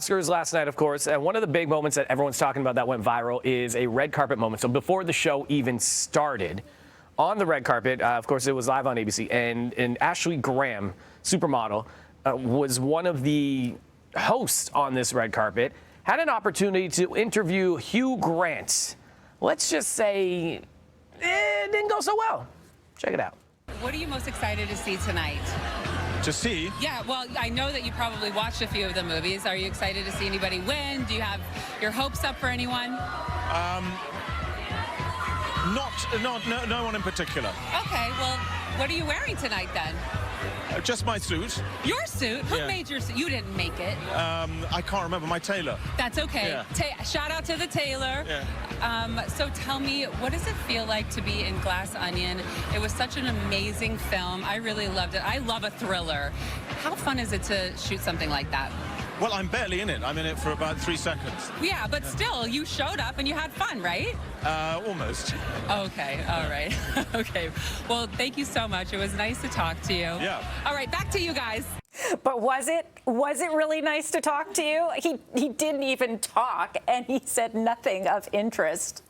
Oscars last night, of course, and one of the big moments that everyone's talking about that went viral is a red carpet moment. So before the show even started, on the red carpet, of course, it was live on ABC, and Ashley Graham, supermodel, was one of the hosts on this red carpet, had an opportunity to interview Hugh Grant. Let's just say it didn't go so well. Check it out. What are you most excited to see tonight? To see? Yeah, well, I know that you probably watched a few of the movies. Are you excited to see anybody win? Do you have your hopes up for anyone? No one in particular. Okay, well, what are you wearing tonight then? Just my suit. Your suit? Who Yeah. made your suit? You didn't make it. I can't remember, my tailor. That's okay. Yeah. Shout out to the tailor. Yeah. So tell me, what does it feel like to be in Glass Onion? It was such an amazing film. I really loved it. I love a thriller. How fun is it to shoot something like that? Well, I'm barely in it. I'm in it for about 3 seconds. Yeah, but still, you showed up and you had fun, right? Almost. Okay, all right. Okay, well, thank you so much. It was nice to talk to you. Yeah. All right, back to you guys. But was it really nice to talk to you? He didn't even talk, and he said nothing of interest.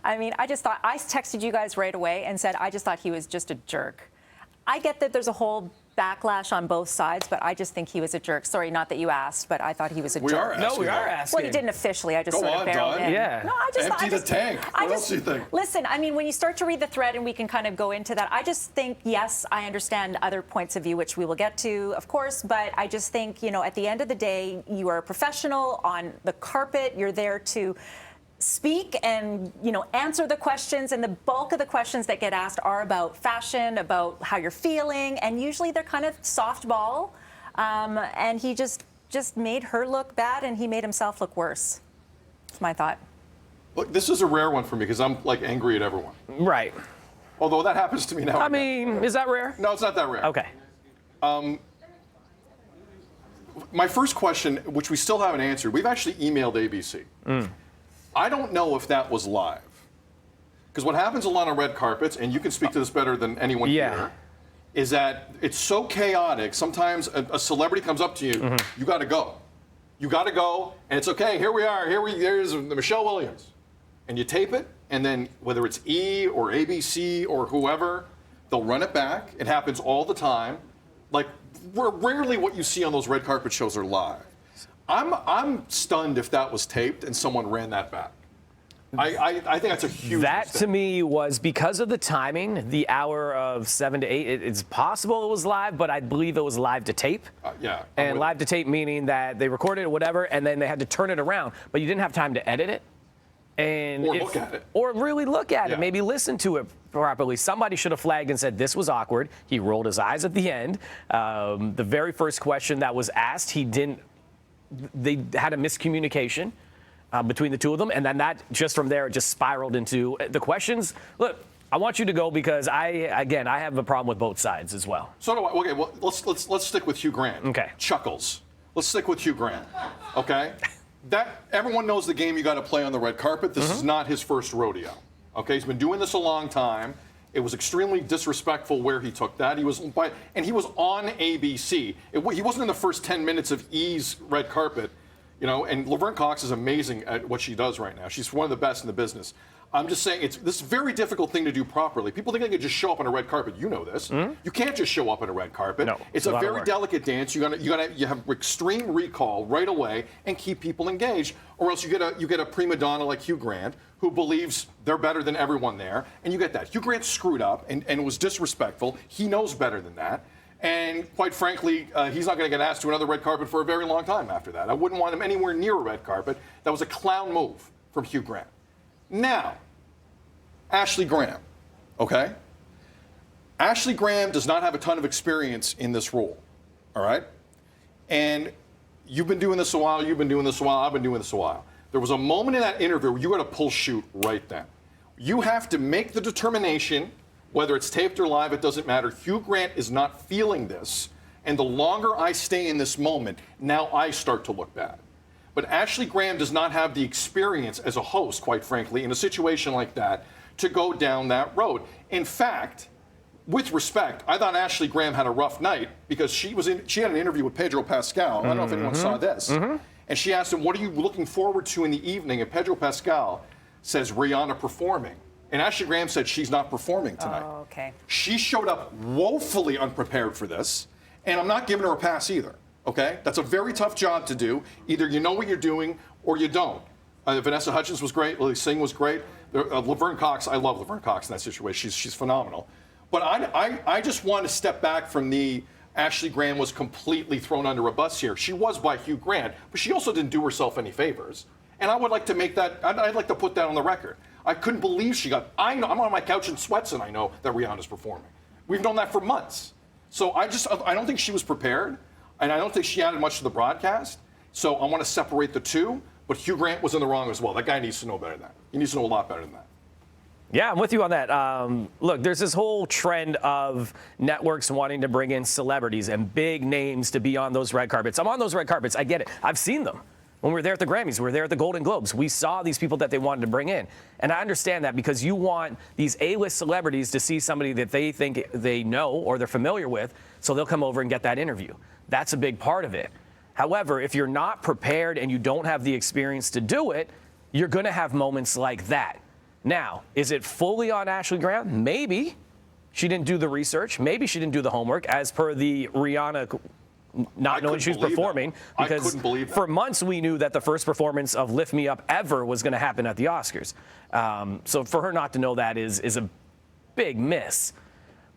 I mean, I texted you guys right away and said I just thought he was just a jerk. I get that there's a whole backlash on both sides, but I just think he was a jerk. Sorry, not that you asked, but I thought he was a jerk. We are asking. Well, you didn't officially. I just Go sort of on, barreled Dawn. in. Yeah. No, I just Empty the tank. What else do you think? Listen, I mean, when you start to read the thread, and we can kind of go into that, I just think, yes, I understand other points of view, which we will get to, of course, but I just think, you know, at the end of the day, you are a professional on the carpet. You're there to speak and, you know, answer the questions, and the bulk of the questions that get asked are about fashion, about how you're feeling, and usually they're kind of softball, and he just made her look bad, and he made himself look worse. That's my thought. Look, this is a rare one for me because I'm like angry at everyone. Right. Although that happens to me now. I mean, is that rare? No, it's not that rare. Okay. My first question, which we still haven't answered, we've actually emailed ABC. I don't know if that was live. Because what happens a lot on red carpets, and you can speak to this better than anyone here, is that it's so chaotic. Sometimes a celebrity comes up to you, you got to go. You got to go, and it's okay. Here we are. There's Michelle Williams. And you tape it, and then whether it's E or ABC or whoever, they'll run it back. It happens all the time. Like, rarely what you see on those red carpet shows are live. I'm stunned if that was taped and someone ran that back. I think that's a huge mistake. To me was because of the timing, the hour of 7 to 8. It's possible it was live, but I believe it was live to tape. Yeah. And live to tape meaning that they recorded it, whatever, and then they had to turn it around, but you didn't have time to edit it. And look at it. Or really look at Yeah. it, maybe listen to it properly. Somebody should have flagged and said this was awkward. He rolled his eyes at the end. The very first question that was asked, they had a miscommunication between the two of them, and then that just from there it just spiraled into the questions. Look, I want you to go because I have a problem with both sides as well. So do I. Okay, well let's stick with Hugh Grant. Okay. Chuckles. Let's stick with Hugh Grant. Okay. That everyone knows the game you got to play on the red carpet. This is not his first rodeo. Okay, he's been doing this a long time. It was extremely disrespectful where he took that. He was on ABC. He wasn't in the first 10 minutes of E's red carpet, you know. And Laverne Cox is amazing at what she does right now. She's one of the best in the business. I'm just saying this is a very difficult thing to do properly. People think they can just show up on a red carpet. You know this. You can't just show up on a red carpet. No, it's a very delicate dance. You have extreme recall right away and keep people engaged, or else you get a prima donna like Hugh Grant who believes they're better than everyone there, and you get that. Hugh Grant screwed up and was disrespectful. He knows better than that. And quite frankly, he's not going to get asked to another red carpet for a very long time after that. I wouldn't want him anywhere near a red carpet. That was a clown move from Hugh Grant. Now, Ashley Graham, okay? Ashley Graham does not have a ton of experience in this role, all right? And you've been doing this a while, I've been doing this a while. There was a moment in that interview where you got to pull shoot right then. You have to make the determination, whether it's taped or live, it doesn't matter. Hugh Grant is not feeling this, and the longer I stay in this moment, now I start to look bad. But Ashley Graham does not have the experience as a host, quite frankly, in a situation like that, to go down that road. In fact, with respect, I thought Ashley Graham had a rough night because she had an interview with Pedro Pascal. I don't know if anyone saw this. And she asked him, what are you looking forward to in the evening? And Pedro Pascal says, Rihanna performing. And Ashley Graham said she's not performing tonight. Oh, okay. She showed up woefully unprepared for this, and I'm not giving her a pass either, okay? That's a very tough job to do. Either you know what you're doing or you don't. Vanessa Hudgens was great. Lily Singh was great. Laverne Cox, I love Laverne Cox in that situation. She's phenomenal. But I just want to step back from the Ashley Graham was completely thrown under a bus here. She was by Hugh Grant, but she also didn't do herself any favors. And I would like to make that, I'd like to put that on the record. I couldn't believe she got, I'm on my couch in sweats and I know that Rihanna's performing. We've known that for months. So I don't think she was prepared, and I don't think she added much to the broadcast. So I want to separate the two, but Hugh Grant was in the wrong as well. That guy needs to know better than that. He needs to know a lot better than that. Yeah, I'm with you on that. Look, there's this whole trend of networks wanting to bring in celebrities and big names to be on those red carpets. I'm on those red carpets. I get it. I've seen them. When we were there at the Grammys, we were there at the Golden Globes. We saw these people that they wanted to bring in. And I understand that because you want these A-list celebrities to see somebody that they think they know or they're familiar with, so they'll come over and get that interview. That's a big part of it. However, if you're not prepared and you don't have the experience to do it, you're going to have moments like that. Now, is it fully on Ashley Graham? Maybe. She didn't do the research. Maybe she didn't do the homework, as per the Rihanna not knowing she was performing. Because I couldn't believe that. For months we knew that the first performance of Lift Me Up ever was going to happen at the Oscars. So for her not to know that is a big miss.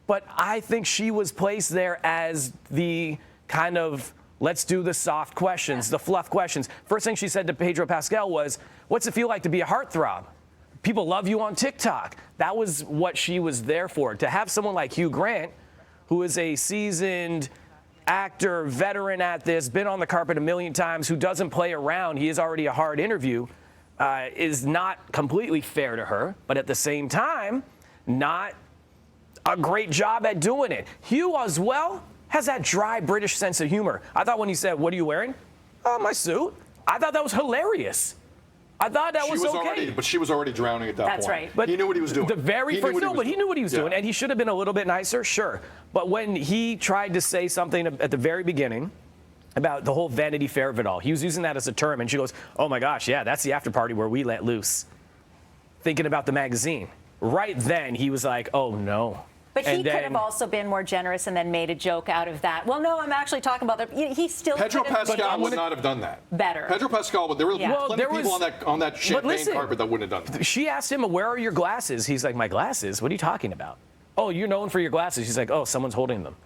But I think she was placed there as the kind of, let's do the soft questions, the fluff questions. First thing she said to Pedro Pascal was, what's it feel like to be a heartthrob? People love you on TikTok. That was what she was there for. To have someone like Hugh Grant, who is a seasoned actor, veteran at this, been on the carpet a million times, who doesn't play around, he is already a hard interview, is not completely fair to her, but at the same time, not a great job at doing it. Hugh as well has that dry British sense of humor. I thought when he said, what are you wearing? My suit. I thought that was hilarious. I thought that was okay. But she was already drowning at that point. That's right. But he knew what he was doing. The very first, no, but he knew what he was doing, and he should have been a little bit nicer, sure. But when he tried to say something at the very beginning about the whole Vanity Fair of it all, he was using that as a term, and she goes, oh my gosh, yeah, that's the after party where we let loose. Thinking about the magazine. Right then, he was like, oh no. But he could have also been more generous and then made a joke out of that. Well, no, I'm actually talking about the. He still. Pedro Pascal would not have done that. Better. Pedro Pascal, but there were plenty of people on that champagne carpet that wouldn't have done that. She asked him, "Where are your glasses?" He's like, "My glasses? What are you talking about?" "Oh, you're known for your glasses." He's like, "Oh, someone's holding them."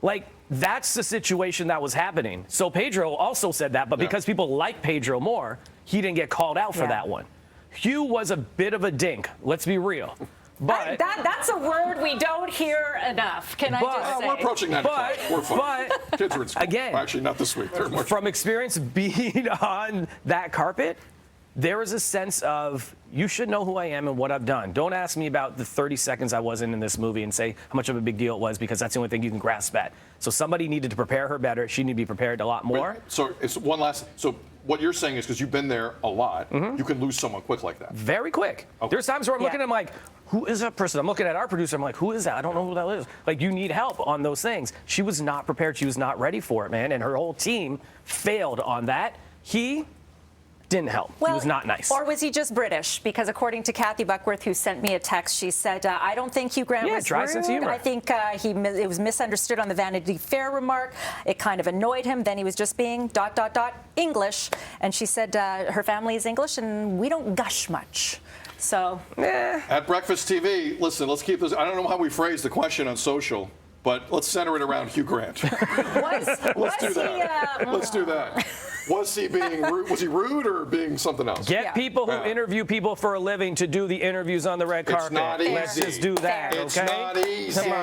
Like, that's the situation that was happening. So Pedro also said that, but because people like Pedro more, he didn't get called out for that one. Hugh was a bit of a dink. Let's be real. But that's a word we don't hear enough. Can I just say? We're approaching 95. We're fine. Kids are in school. Again, well, actually, not this week. From experience being on that carpet, there is a sense of, you should know who I am and what I've done. Don't ask me about the 30 seconds I was in this movie and say how much of a big deal it was, because that's the only thing you can grasp at. So somebody needed to prepare her better. She needed to be prepared a lot more. So it's one last. So what you're saying is, because you've been there a lot, you can lose someone quick like that. Very quick. Okay. There's times where I'm looking at him like, who is that person? I'm looking at our producer. I'm like, who is that? I don't know who that is. Like, you need help on those things. She was not prepared. She was not ready for it, man. And her whole team failed on that. He didn't help. He was not nice. Or was he just British? Because according to Kathy Buckworth, who sent me a text, she said, I don't think Hugh Grant was dry sense of rude. humor. I think it was misunderstood on the Vanity Fair remark. It kind of annoyed him. Then he was just being ... English. And she said her family is English and we don't gush much. So. At Breakfast TV, listen, let's keep this. I don't know how we phrase the question on social, but let's center it around Hugh Grant. Let's do that. Was he being rude? Was he rude or being something else? Get people who interview people for a living to do the interviews on the red carpet. It's not easy. Let's just do that, It's okay? not easy. Come on.